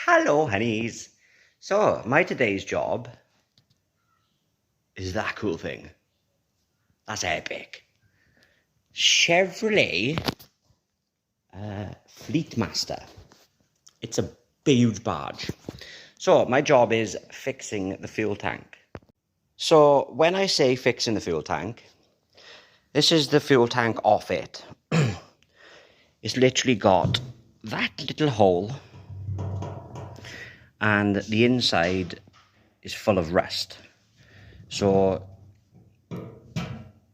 Hello, honeys. So, my today's job is that cool thing. That's epic. Chevrolet Fleetmaster. It's a huge barge. So, my job is fixing the fuel tank. So, when I say fixing the fuel tank, this is the fuel tank off it. It's literally got that little hole, and the inside is full of rust. So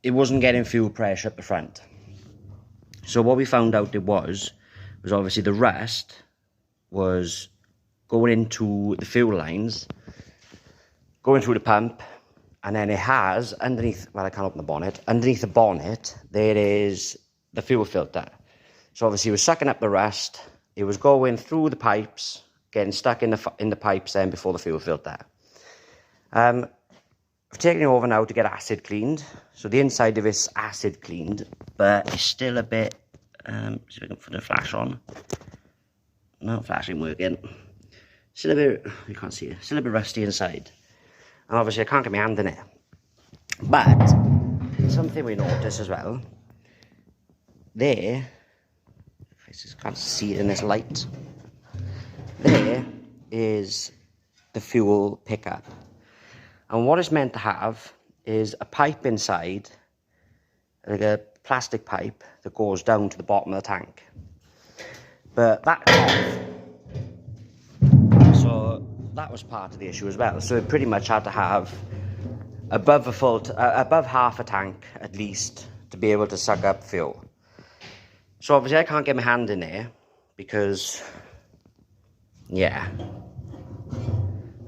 it wasn't getting fuel pressure at the front. So what we found out it was obviously the rust was going into the fuel lines, going through the pump, and then it has underneath, well, I can't open the bonnet, underneath the bonnet there is the fuel filter. So obviously it was sucking up the rust, it was going through the pipes, getting stuck in the pipes then before the fuel filter. I've taken it over now to get acid cleaned. So the inside of it's acid cleaned, but it's still a bit, see if I can put the flash on. No, flash ain't working. Still a bit, you can't see it, still a bit rusty inside. And obviously I can't get my hand in it. But, something we noticed as well, there, I just can't see it in this light, there is the fuel pickup. And what it's meant to have is a pipe inside, like a plastic pipe that goes down to the bottom of the tank. But that's off. So that was part of the issue as well. So it pretty much had to have above half a tank at least to be able to suck up fuel. So obviously I can't get my hand in there because, yeah,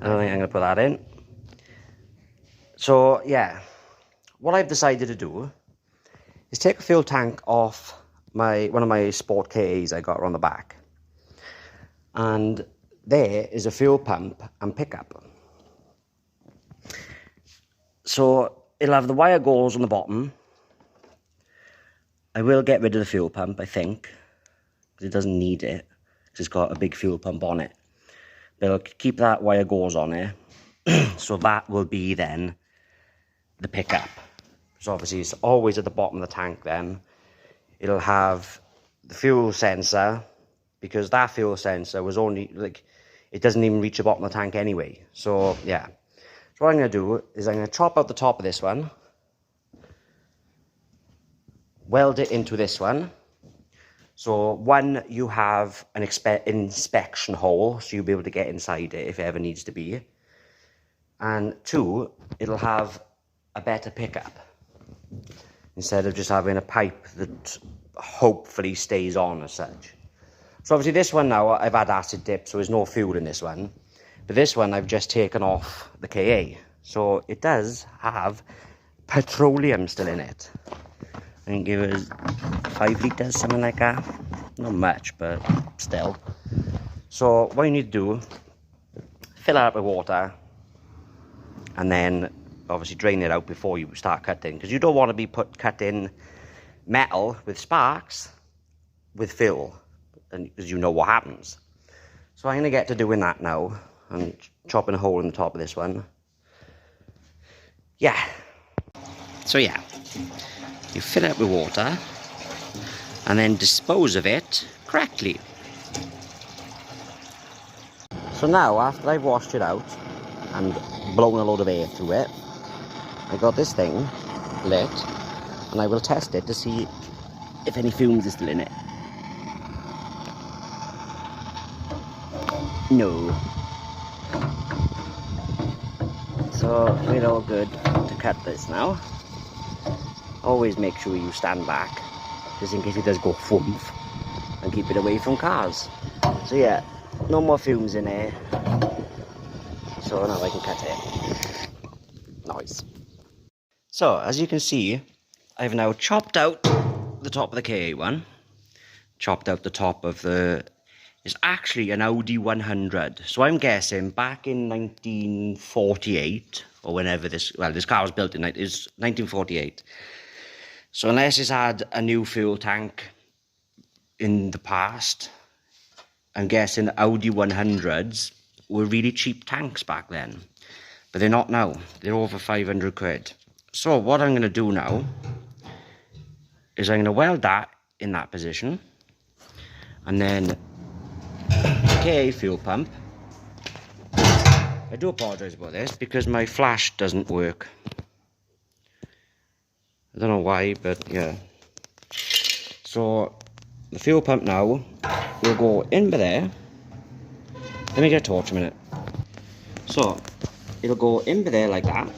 I don't think I'm going to put that in. So, yeah, what I've decided to do is take a fuel tank off one of my Sport KAs I got around the back. And there is a fuel pump and pickup. So, it'll have the wire gauze on the bottom. I will get rid of the fuel pump, I think, because it doesn't need it, because it's got a big fuel pump on it. But I'll keep that wire gauze on there. So that will be then the pickup. So obviously it's always at the bottom of the tank then. It'll have the fuel sensor, because that fuel sensor was only, like, it doesn't even reach the bottom of the tank anyway. So, yeah. So what I'm going to do is I'm going to chop out the top of this one, weld it into this one. So, one, you have an inspection hole, so you'll be able to get inside it if it ever needs to be. And two, it'll have a better pickup, instead of just having a pipe that hopefully stays on as such. So obviously this one now, I've had acid dip, so there's no fuel in this one. But this one, I've just taken off the KA. So it does have petroleum still in it. I think it was 5 litres, something like that. Not much, but still. So what you need to do, fill it up with water, and then obviously drain it out before you start cutting, because you don't want to be cutting metal with sparks with fill, because you know what happens. So I'm going to get to doing that now. I'm chopping a hole in the top of this one. Yeah. So yeah, you fill it up with water and then dispose of it correctly. So now, after I've washed it out and blown a load of air through it, I got this thing lit, and I will test it to see if any fumes are still in it. No. So we're all good to cut this now. Always make sure you stand back, just in case it does go thwoomph, and keep it away from cars. So yeah, no more fumes in there. So now I can cut it. Nice. So, as you can see, I've now chopped out the top of the KA one. Chopped out the top of the... It's actually an Audi 100. So I'm guessing back in 1948, or whenever this... Well, this car was built in... It's 1948. So unless it's had a new fuel tank in the past, I'm guessing Audi 100s were really cheap tanks back then. But they're not now. They're over 500 quid. So what I'm going to do now is I'm going to weld that in that position. And then KA fuel pump. I do apologise about this because my flash doesn't work. I don't know why, but yeah. So the fuel pump now will go in by there. Let me get a torch a minute. So it'll go in by there like that.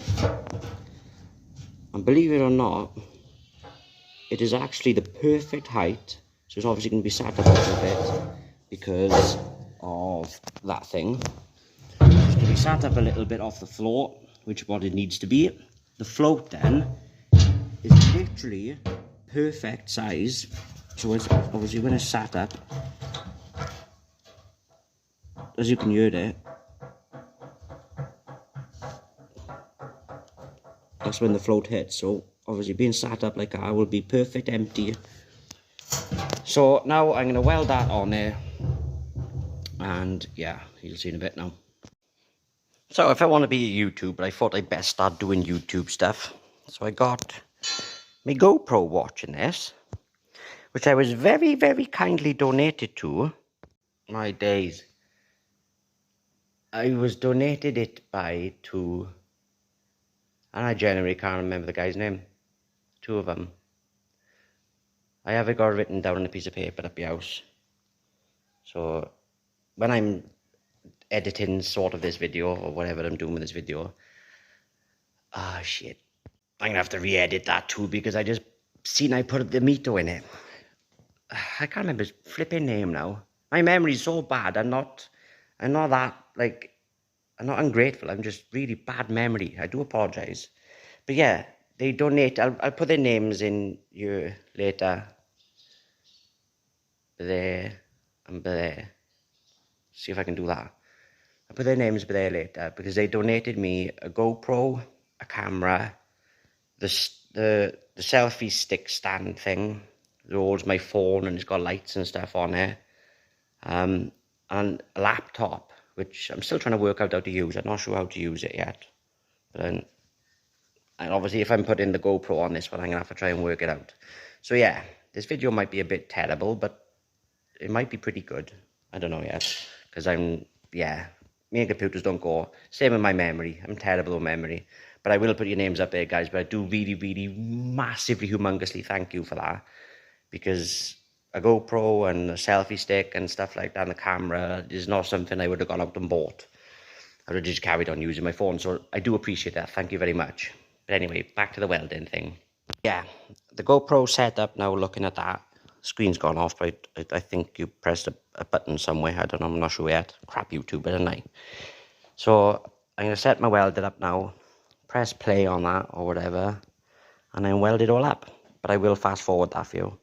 And believe it or not, it is actually the perfect height. So it's obviously going to be sat up a little bit because of that thing. It's going to be sat up a little bit off the floor, which is what it needs to be. The float then is literally perfect size. So it's obviously when it's sat up, as you can hear it, that's when the float hits. So obviously being sat up like that will be perfect empty. So now I'm going to weld that on there, and yeah, you'll see in a bit now. So if I want to be a YouTuber, I thought I'd best start doing YouTube stuff. So I got my GoPro watching this, which I was very, very kindly donated to. My days. I was donated it to, and I generally can't remember the guy's name. Two of them. I have it got written down on a piece of paper at the house. So when I'm editing sort of this video or whatever I'm doing with this video, shit, I'm gonna have to re-edit that too because I just seen I put the Mito in it. I can't remember his flipping name now. My memory's so bad. I'm not that, like, I'm not ungrateful. I'm just really bad memory. I do apologise. But yeah, they donate. I'll put their names in here later. There and there. See if I can do that. I'll put their names there later because they donated me a GoPro, a camera, the selfie stick stand thing that holds my phone and it's got lights and stuff on it, and a laptop which I'm still trying to work out how to use. I'm not sure how to use it yet, but then, and obviously if I'm putting the GoPro on this one, I'm gonna have to try and work it out. So yeah, this video might be a bit terrible, but it might be pretty good. I don't know yet because me and computers don't go. Same with my memory. I'm terrible with memory. But I will put your names up there, guys. But I do really, really massively, humongously thank you for that. Because a GoPro and a selfie stick and stuff like that, and the camera, is not something I would have gone out and bought. I would have just carried on using my phone. So I do appreciate that. Thank you very much. But anyway, back to the welding thing. Yeah, the GoPro setup now, looking at that. Screen's gone off, but I think you pressed a button somewhere. I don't know, I'm not sure yet. Crap YouTube, didn't I? So I'm going to set my welder up now, press play on that or whatever, and then weld it all up. But I will fast forward that for you.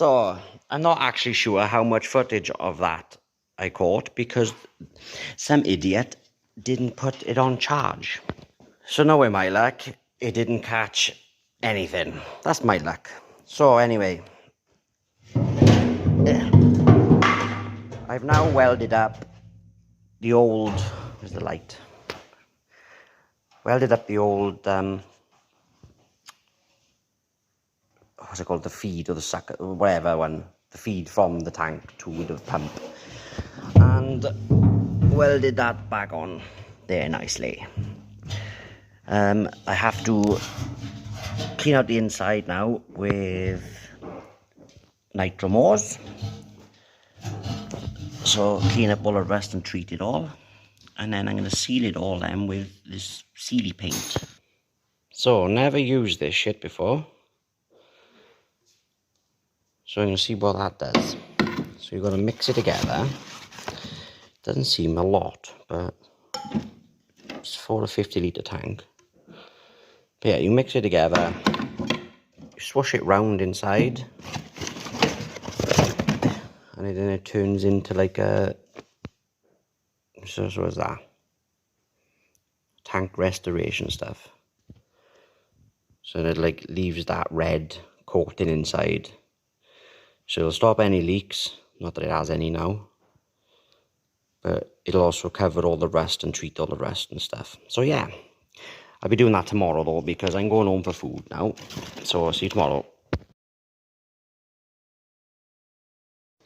though, I'm not actually sure how much footage of that I caught because some idiot didn't put it on charge. So knowing my luck, it didn't catch anything. That's my luck. So anyway, I've now welded up the old, where's the light? Welded up the old, what's it called, the feed or the sucker, whatever one, the feed from the tank to the pump. And welded that back on there nicely. I have to clean out the inside now with nitromores. So clean up all the rust and treat it all. And then I'm going to seal it all then with this sealy paint. So never used this shit before. So I'm going to see what that does. So you're going to mix it together. Doesn't seem a lot, but it's for a 50-litre tank. But yeah, you mix it together, you swoosh it round inside, and then it turns into like a, so what's that? Tank restoration stuff. So it like leaves that red coating inside. So it'll stop any leaks, not that it has any now. But it'll also cover all the rust and treat all the rust and stuff. So yeah, I'll be doing that tomorrow though, because I'm going home for food now. So I'll see you tomorrow.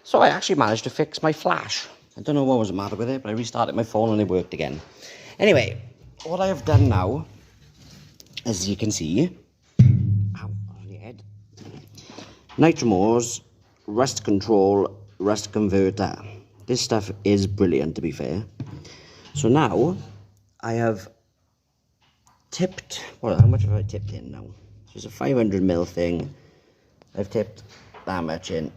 So I actually managed to fix my flash. I don't know what was the matter with it, but I restarted my phone and it worked again. Anyway, what I have done now, as you can see, ow, on your head, nitromores, rust control, rust converter. This stuff is brilliant, to be fair. So now I have tipped, well, how much have I tipped in now? So it's a 500ml thing. I've tipped that much in.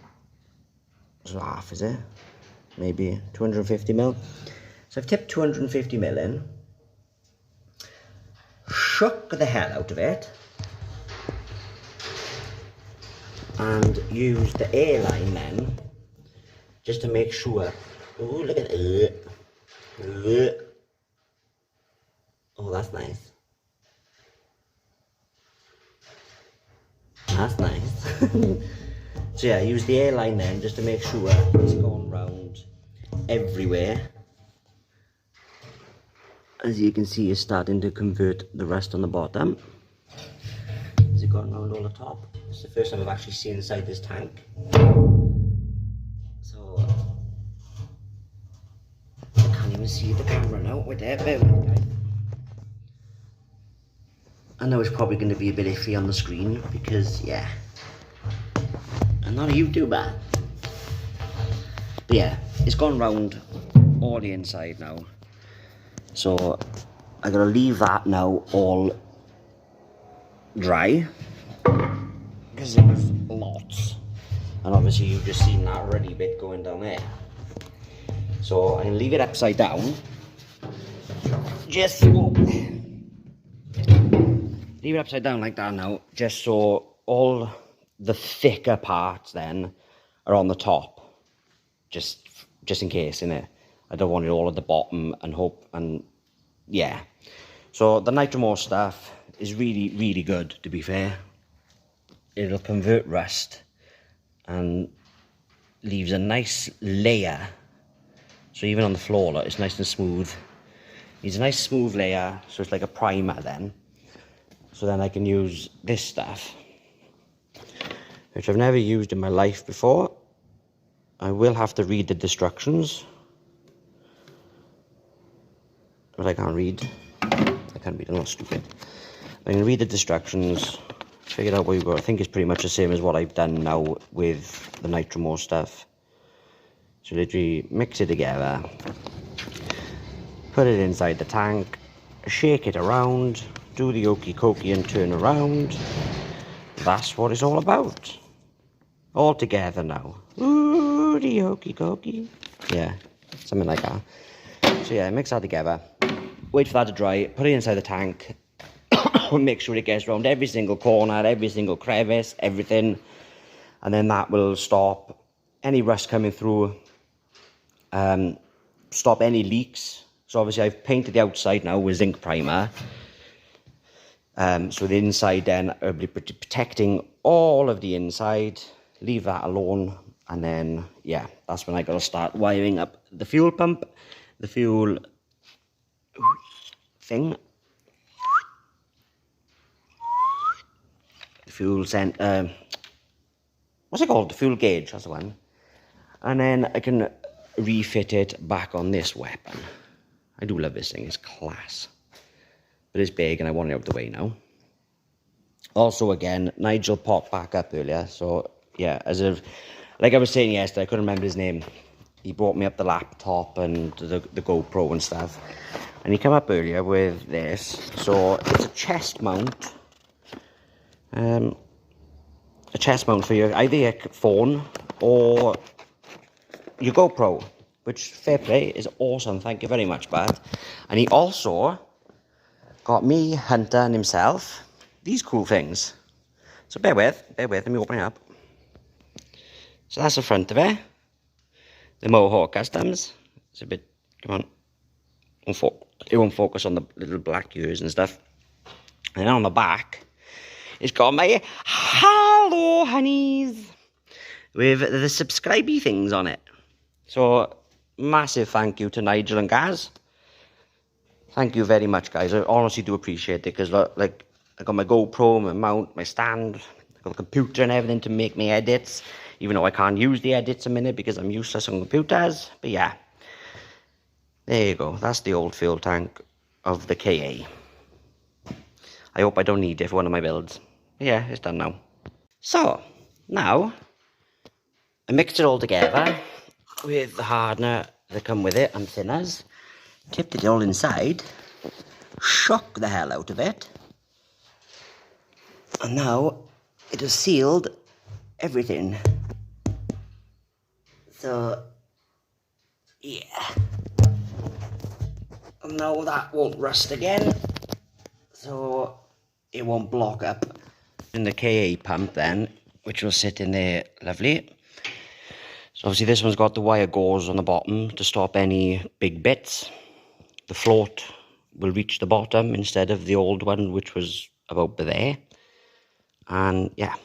So half, is it? Maybe 250ml. So I've tipped 250ml in. Shook the hell out of it. And used the airline then, just to make sure. Oh, look at it. Oh, that's nice. That's nice. So yeah, I use the airline then just to make sure it's going round everywhere. As you can see, it's starting to convert the rust on the bottom. Has it gone round all the top? It's the first time I've actually seen inside this tank. So I can't even see the camera now. Wait there, bear with me, guys. I know it's probably going to be a bit iffy on the screen because, yeah, I'm not a YouTuber. But yeah, it's gone round all the inside now. So I gotta leave that now all dry because it was lots, and obviously you've just seen that already bit going down there. So I'm gonna leave it upside down. Just leave it upside down like that now, just so all the thicker parts then are on the top, just in case, innit? I don't want it all at the bottom and hope, and yeah. So the nitromore stuff is really, really good, to be fair. It'll convert rust and leaves a nice layer. So even on the floor, look, it's nice and smooth. Needs a nice smooth layer, so it's like a primer then. So then I can use this stuff, which I've never used in my life before. I will have to read the instructions. But I can't read. I'm not stupid. I can read the instructions, figure out what you've got. I think it's pretty much the same as what I've done now with the nitromore stuff. So literally mix it together, put it inside the tank, shake it around, do the okey cokey and turn around. That's what it's all about. All together now. Ooh, the okey cokey. Yeah, something like that. So yeah, mix that together. Wait for that to dry, put it inside the tank, make sure it gets around every single corner, every single crevice, everything. and then that will stop any rust coming through, stop any leaks. So obviously I've painted the outside now with zinc primer, so the inside then I'll be protecting all of the inside. Leave that alone, and then yeah, that's when I gotta start wiring up the fuel pump, the fuel thing, the fuel what's it called? The fuel gauge, that's the one. And then I can refit it back on this weapon. I do love this thing, it's class. But it's big and I want it out of the way now. Also again, Nigel popped back up earlier, so yeah, like I was saying yesterday, I couldn't remember his name. He brought me up the laptop and the GoPro and stuff. And he came up earlier with this. So it's a chest mount. A chest mount for either your phone or your GoPro, which, fair play, is awesome. Thank you very much, bud. And he also got me, Hunter, and himself these cool things. So bear with, let me open it up. So that's the front of it. The Mohawk Customs. It's a bit, come on. It won't focus on the little black ears and stuff. And then on the back, it's got my hello honeys with the subscribey things on it. So massive thank you to Nigel and Gaz. Thank you very much, guys. I honestly do appreciate it, because like I got my GoPro, my mount, my stand, I got the computer and everything to make me edits, even though I can't use the edits a minute because I'm useless on computers. But yeah, there you go. That's the old fuel tank of the KA. I hope I don't need it for one of my builds. But yeah, it's done now. So now I mixed it all together with the hardener that come with it and thinners. Tipped it all inside, shook the hell out of it, and now it has sealed everything. So yeah, and now that won't rust again, so it won't block up. In the KA pump then, which will sit in there lovely. So obviously this one's got the wire gauze on the bottom to stop any big bits. The float will reach the bottom instead of the old one, which was about there. And yeah,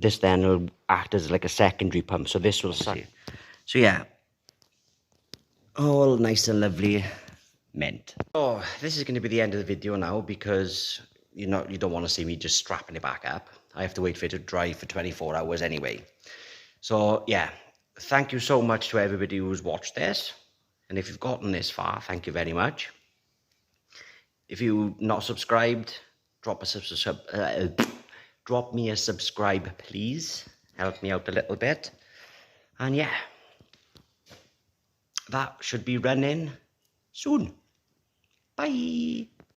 this then will act as like a secondary pump. So this will sit. So yeah, all nice and lovely mint. Oh, this is going to be the end of the video now, because you don't want to see me just strapping it back up. I have to wait for it to dry for 24 hours anyway. So yeah, thank you so much to everybody who's watched this. And if you've gotten this far, thank you very much. If you're not subscribed, drop me a subscribe, please. Help me out a little bit. And yeah, that should be running soon. Bye.